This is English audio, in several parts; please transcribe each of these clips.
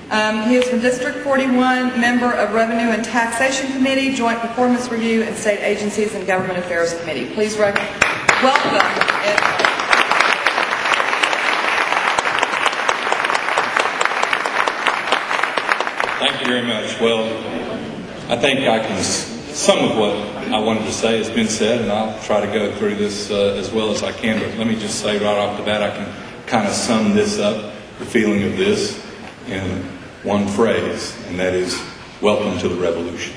He is from District 41, member of Revenue and Taxation Committee, Joint Performance Review, and State Agencies and Government Affairs Committee. Please welcome Ed. Thank you very much. Well, I think some of what I wanted to say has been said, and I'll try to go through this as well as I can, but let me just say right off the bat, I can kind of sum this up, the feeling of this, in one phrase, and that is, welcome to the revolution.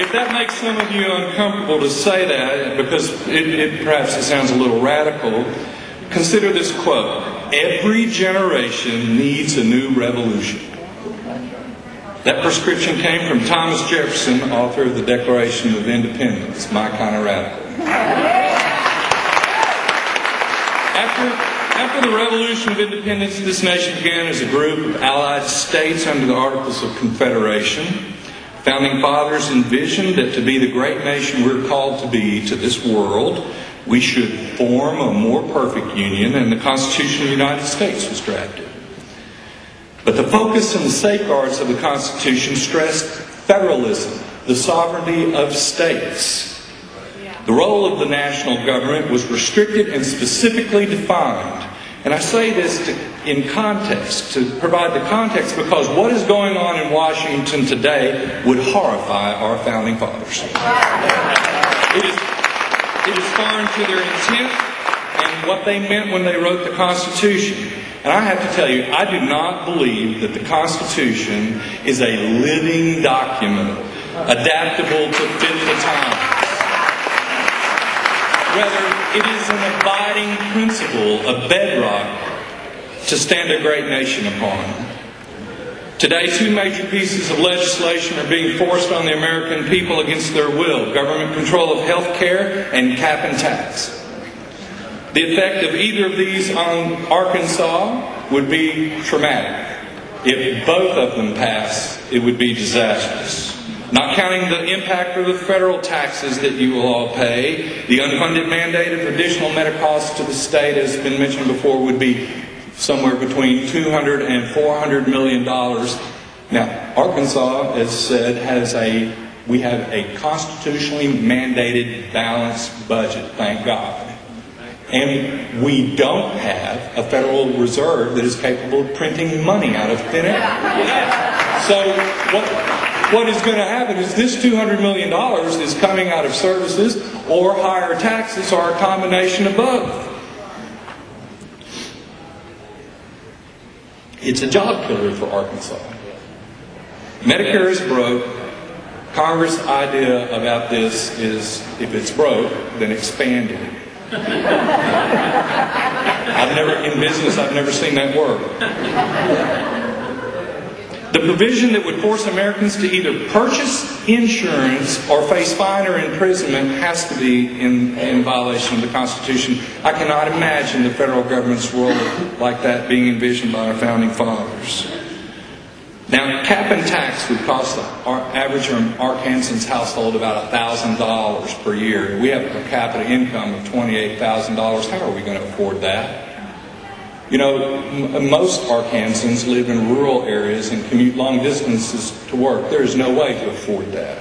If that makes some of you uncomfortable to say that, because perhaps it sounds a little radical, consider this quote: every generation needs a new revolution. That prescription came from Thomas Jefferson, author of the Declaration of Independence, my kind of radical. After the Revolution of Independence, this nation began as a group of allied states under the Articles of Confederation. Founding fathers envisioned that to be the great nation we're called to be to this world, we should form a more perfect union, and the Constitution of the United States was drafted. But the focus and the safeguards of the Constitution stressed federalism, the sovereignty of states. The role of the national government was restricted and specifically defined. And I say this in context, to provide the context, because what is going on in Washington today would horrify our founding fathers. It is foreign to their intent and what they meant when they wrote the Constitution. And I have to tell you, I do not believe that the Constitution is a living document, adaptable to fit the times. Rather, it is an abiding principle, a bedrock, to stand a great nation upon. Today, two major pieces of legislation are being forced on the American people against their will: government control of health care and cap and tax. The effect of either of these on Arkansas would be traumatic. If both of them pass, it would be disastrous. Not counting the impact of the federal taxes that you will all pay, the unfunded mandate of additional medical costs to the state, as has been mentioned before, would be somewhere between $200 and $400 million. Now, Arkansas, as said, we have a constitutionally mandated balanced budget, thank God. And we don't have a Federal Reserve that is capable of printing money out of thin air. So what is going to happen is this $200 million is coming out of services or higher taxes or a combination of both. It's a job killer for Arkansas. Medicare is broke. Congress' idea about this is, if it's broke, then expand it. In business, I've never seen that work. The provision that would force Americans to either purchase insurance or face fine or imprisonment has to be in violation of the Constitution. I cannot imagine the federal government's role like that being envisioned by our founding fathers. Now, cap and tax would cost the average Arkansan's household about $1,000 per year. We have a per capita income of $28,000. How are we going to afford that? You know, most Arkansans live in rural areas and commute long distances to work. There is no way to afford that.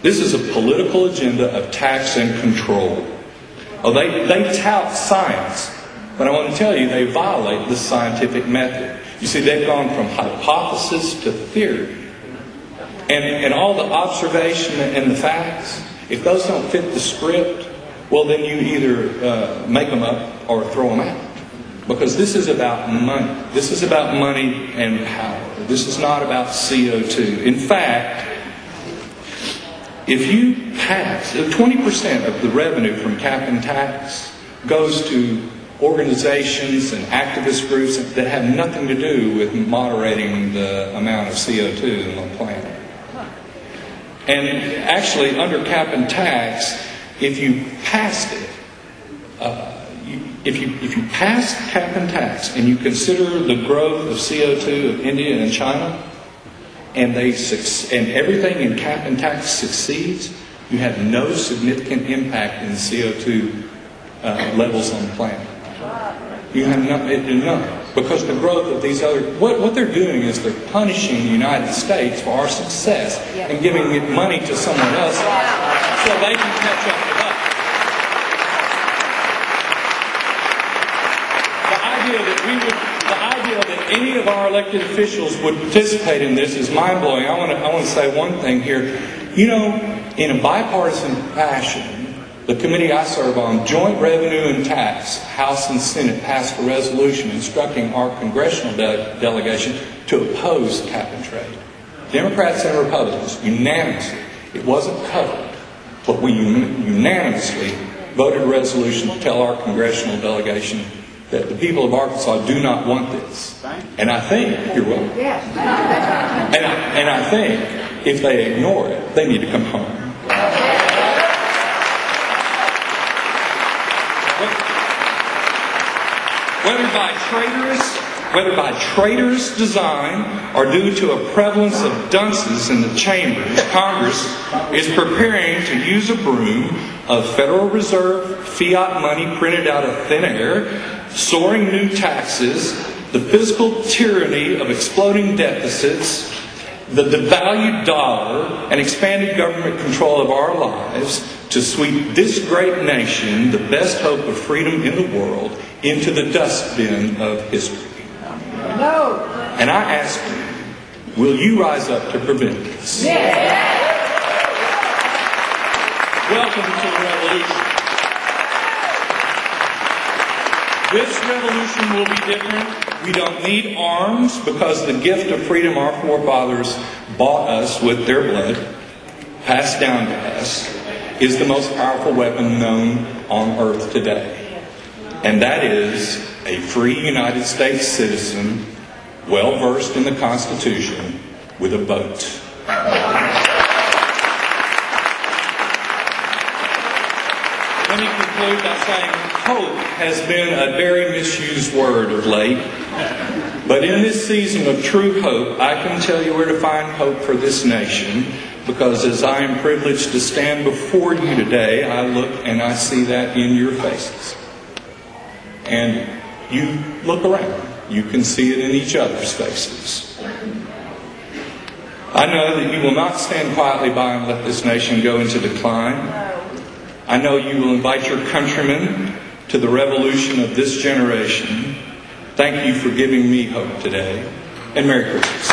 This is a political agenda of tax and control. Oh, they tout science, but I want to tell you, they violate the scientific method. You see, they've gone from hypothesis to theory. And all the observation and the facts, if those don't fit the script, well, then you either make them up or throw them out. Because this is about money. This is about money and power. This is not about CO2. In fact, if you pass, 20% of the revenue from cap and tax goes to organizations and activist groups that have nothing to do with moderating the amount of CO2 on the planet. And actually, under cap and tax, if you passed it, if you pass cap and tax and you consider the growth of CO2 of India and China, and everything in cap and tax succeeds, you have no significant impact in CO2 levels on the planet. You have none. Because the growth of these other... What they're doing is they're punishing the United States for our success and giving it money to someone else so they can catch up with us. The idea that any of our elected officials would participate in this is mind-blowing. I want to say one thing here. You know, in a bipartisan fashion, the committee I serve on, Joint Revenue and Tax, House and Senate passed a resolution instructing our congressional delegation to oppose cap and trade. Democrats and Republicans unanimously, it wasn't covered, but we unanimously voted a resolution to tell our congressional delegation that the people of Arkansas do not want this. And I think, you're welcome. And I think if they ignore it, they need to come home. Whether by traitors' design or due to a prevalence of dunces in the chambers, Congress is preparing to use a broom of Federal Reserve fiat money printed out of thin air, soaring new taxes, the fiscal tyranny of exploding deficits, the devalued dollar, and expanded government control of our lives to sweep this great nation, the best hope of freedom in the world, into the dustbin of history. No. And I ask you, will you rise up to prevent this? Yes. Welcome to the revolution. This revolution will be different. We don't need arms because the gift of freedom our forefathers bought us with their blood, passed down to us, is the most powerful weapon known on earth today. And that is a free United States citizen, well versed in the Constitution, with a vote. Let me conclude by saying hope has been a very misused word of late. But in this season of true hope, I can tell you where to find hope for this nation. Because as I am privileged to stand before you today, I look and I see that in your faces. And you look around. You can see it in each other's faces. I know that you will not stand quietly by and let this nation go into decline. I know you will invite your countrymen to the revolution of this generation. Thank you for giving me hope today. And Merry Christmas.